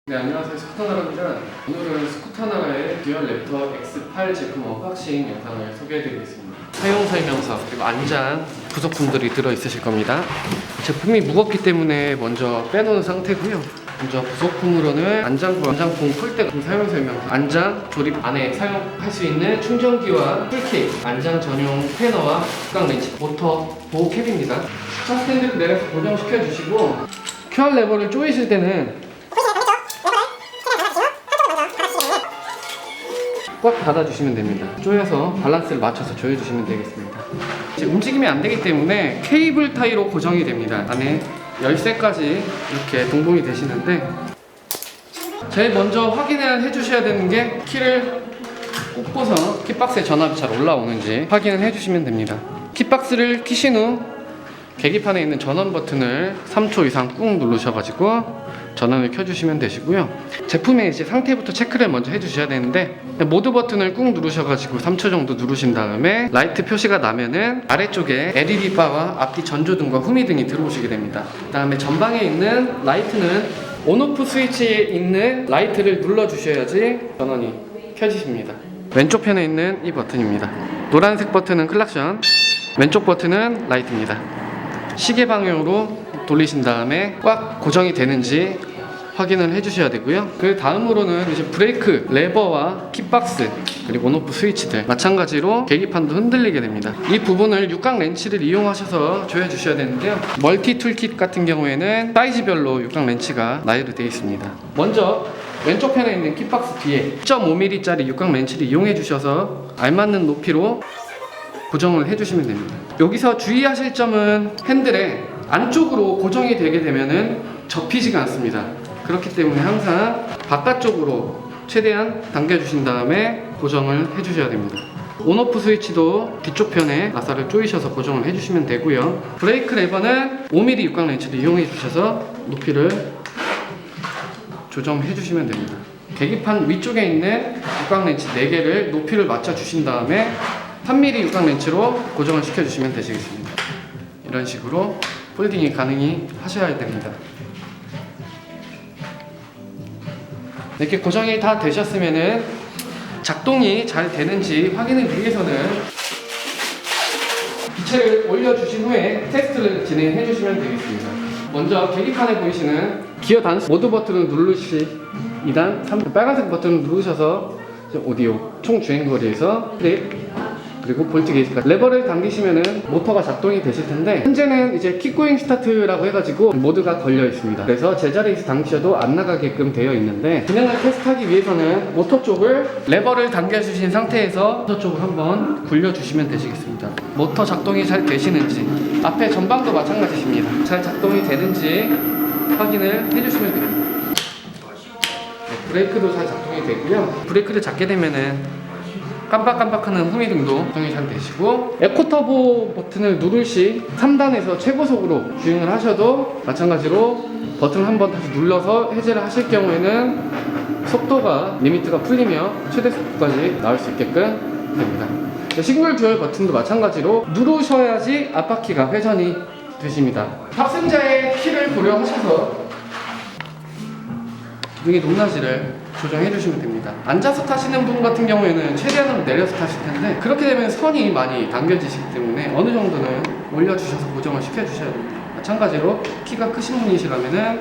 네, 안녕하세요. 스쿠터나라입니다. 오늘은 스쿠터나라의 듀얼 랩터 X8 제품 언박싱 영상을 소개해드리겠습니다. 사용 설명서 그리고 안장 부속품들이 들어있으실 겁니다. 제품이 무겁기 때문에 먼저 빼놓은 상태고요. 먼저 부속품으로는 안장품 폴대 사용 설명서, 안장 조립 안에 사용할 수 있는 충전기와 풀케이스, 안장 전용 스패너와 육각 렌치, 모터 보호 캡입니다. 차 스탠드를 내려서 고정시켜 주시고 QR 레버를 조이실 때는 꽉 닫아주시면 됩니다. 조여서 밸런스를 맞춰서 조여주시면 되겠습니다. 이제 움직임이 안 되기 때문에 케이블 타이로 고정이 됩니다. 안에 열쇠까지 이렇게 동봉이 되시는데 제일 먼저 확인을 해주셔야 되는 게 키를 꽂고서 키박스에 전압이 잘 올라오는지 확인을 해주시면 됩니다. 키박스를 키신 후 계기판에 있는 전원 버튼을 3초 이상 꾹 누르셔가지고 전원을 켜주시면 되시고요. 제품의 이제 상태부터 체크를 먼저 해주셔야 되는데 모드 버튼을 꾹 누르셔가지고 3초 정도 누르신 다음에 라이트 표시가 나면은 아래쪽에 LED 바와 앞뒤 전조등과 후미등이 들어오시게 됩니다. 그 다음에 전방에 있는 라이트는 온오프 스위치에 있는 라이트를 눌러주셔야지 전원이 켜지십니다. 왼쪽 편에 있는 이 버튼입니다. 노란색 버튼은 클락션, 왼쪽 버튼은 라이트입니다. 시계 방향으로 돌리신 다음에 꽉 고정이 되는지 확인을 해주셔야 되고요. 그 다음으로는 이제 브레이크, 레버와 킥박스 그리고 온오프 스위치들 마찬가지로 계기판도 흔들리게 됩니다. 이 부분을 육각 렌치를 이용하셔서 조여주셔야 되는데요. 멀티 툴킷 같은 경우에는 사이즈별로 육각 렌치가 나열이 되어 있습니다. 먼저 왼쪽 편에 있는 킥박스 뒤에 1.5mm 짜리 육각 렌치를 이용해 주셔서 알맞는 높이로 고정을 해주시면 됩니다. 여기서 주의하실 점은 핸들에 안쪽으로 고정이 되게 되면은 접히지가 않습니다. 그렇기 때문에 항상 바깥쪽으로 최대한 당겨주신 다음에 고정을 해주셔야 됩니다. 온오프 스위치도 뒤쪽 편에 나사를 조이셔서 고정을 해주시면 되고요. 브레이크 레버는 5mm 육각 렌치를 이용해 주셔서 높이를 조정해 주시면 됩니다. 계기판 위쪽에 있는 육각 렌치 4개를 높이를 맞춰 주신 다음에 3mm 육각 렌치로 고정을 시켜주시면 되시겠습니다. 이런 식으로 폴딩이 가능히 하셔야 됩니다. 이렇게 고정이 다 되셨으면은 작동이 잘 되는지 확인을 위해서는 기체를 올려주신 후에 테스트를 진행해 주시면 되겠습니다. 먼저 계기판에 보이시는 기어 단수 모드 버튼을 누르시 2단 3단 빨간색 버튼을 누르셔서 오디오 총 주행거리에서 그리고 볼트 게이지까지 레버를 당기시면은 모터가 작동이 되실 텐데 현재는 이제 킥고잉 스타트라고 해가지고 모드가 걸려 있습니다. 그래서 제자리에서 당기셔도 안 나가게끔 되어 있는데 그냥을 테스트하기 위해서는 모터 쪽을 레버를 당겨주신 상태에서 모터 쪽을 한번 굴려주시면 되시겠습니다. 모터 작동이 잘 되시는지 앞에 전방도 마찬가지입니다. 잘 작동이 되는지 확인을 해주시면 됩니다. 브레이크도 잘 작동이 되고요. 브레이크를 잡게 되면은 깜빡깜빡하는 후미등도 작동이 잘 되시고 에코터보 버튼을 누를 시 3단에서 최고속으로 주행을 하셔도 마찬가지로 버튼을 한번 다시 눌러서 해제를 하실 경우에는 속도가 리미트가 풀리며 최대 속도까지 나올 수 있게끔 됩니다. 싱글 듀얼 버튼도 마찬가지로 누르셔야지 앞바퀴가 회전이 되십니다. 탑승자의 키를 고려하셔서 기둥의 높낮이를 조정해 주시면 됩니다. 앉아서 타시는 분 같은 경우에는 최대한으로 내려서 타실 텐데 그렇게 되면 선이 많이 당겨지시기 때문에 어느 정도는 올려주셔서 고정을 시켜주셔야 됩니다. 마찬가지로 키가 크신 분이시라면은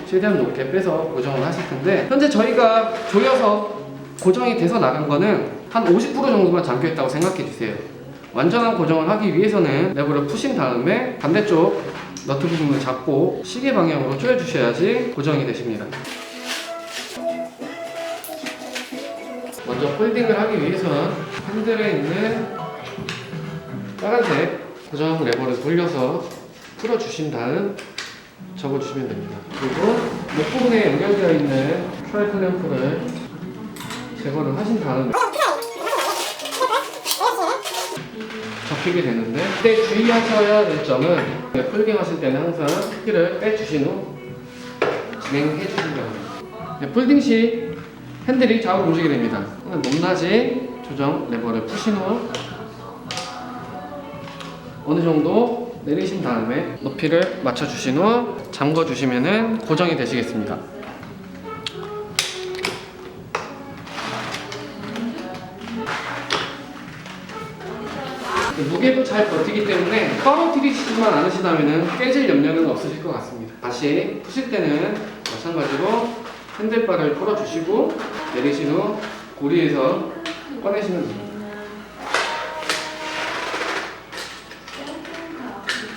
최대한 높게 빼서 고정을 하실 텐데 현재 저희가 조여서 고정이 돼서 나간 거는 한 50% 정도만 잠겨 있다고 생각해 주세요. 완전한 고정을 하기 위해서는 레버를 푸신 다음에 반대쪽 너트 부분을 잡고 시계 방향으로 조여주셔야지 고정이 되십니다. 먼저 폴딩을 하기 위해서는 핸들에 있는 빨간색 고정 레버를 돌려서 풀어주신 다음 접어주시면 됩니다. 그리고 목 부분에 연결되어 있는 트라이 클램프를 제거를 하신 다음 접히게 되는데 그때 주의하셔야 될 점은 폴딩 하실 때는 항상 키를 빼주신 후 진행해 주시기 바랍니다. 폴딩 시 핸들이 좌우로 움직이게 됩니다. 높낮이 조정 레버를 푸신 후 어느 정도 내리신 다음에 높이를 맞춰주신 후 잠궈주시면 고정이 되시겠습니다. 무게도 잘 버티기 때문에 떨어뜨리시지만 않으시다면 깨질 염려는 없으실 것 같습니다. 다시 푸실 때는 마찬가지로 핸들바를 풀어주시고 내리신 후 고리에서 꺼내시면 됩니다.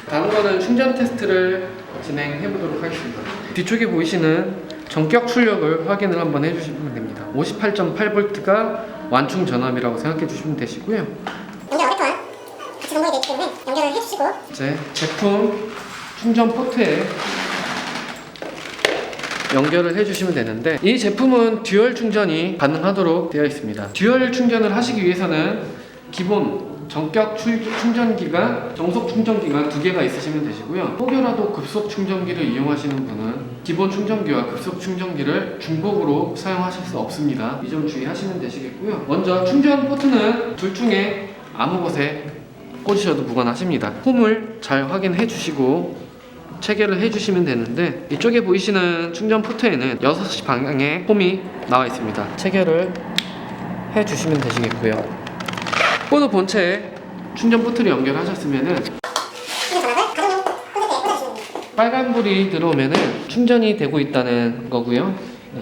다음으로는 충전 테스트를 진행해 보도록 하겠습니다. 뒤쪽에 보이시는 전격 출력을 확인을 한번 해주시면 됩니다. 58.8V가 완충 전압이라고 생각해 주시면 되시고요. 연결 오랫동안 같이 동봉이 되기 때문에 연결을 해주시고 이제 제품 충전 포트에 연결을 해주시면 되는데 이 제품은 듀얼 충전이 가능하도록 되어 있습니다. 듀얼 충전을 하시기 위해서는 기본 전격 충전기가 정속 충전기가 2개가 있으시면 되시고요. 혹여라도 급속 충전기를 이용하시는 분은 기본 충전기와 급속 충전기를 중복으로 사용하실 수 없습니다. 이 점 주의하시면 되시겠고요. 먼저 충전 포트는 둘 중에 아무 곳에 꽂으셔도 무관하십니다. 홈을 잘 확인해 주시고 체결을 해주시면 되는데 이쪽에 보이시는 충전 포트에는 6시 방향에 홈이 나와 있습니다. 체결을 해주시면 되시겠고요. 코드 본체에 충전 포트를 연결하셨으면은 빨간불이 들어오면은 충전이 되고 있다는 거고요.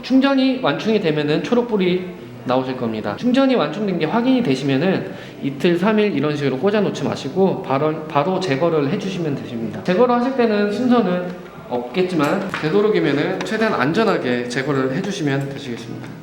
충전이 완충이 되면은 초록불이 나오실 겁니다. 충전이 완충된 게 확인이 되시면은 이틀, 3일 이런 식으로 꽂아 놓지 마시고 바로 제거를 해주시면 되십니다. 제거를 하실 때는 순서는 없겠지만 되도록이면은 최대한 안전하게 제거를 해주시면 되시겠습니다.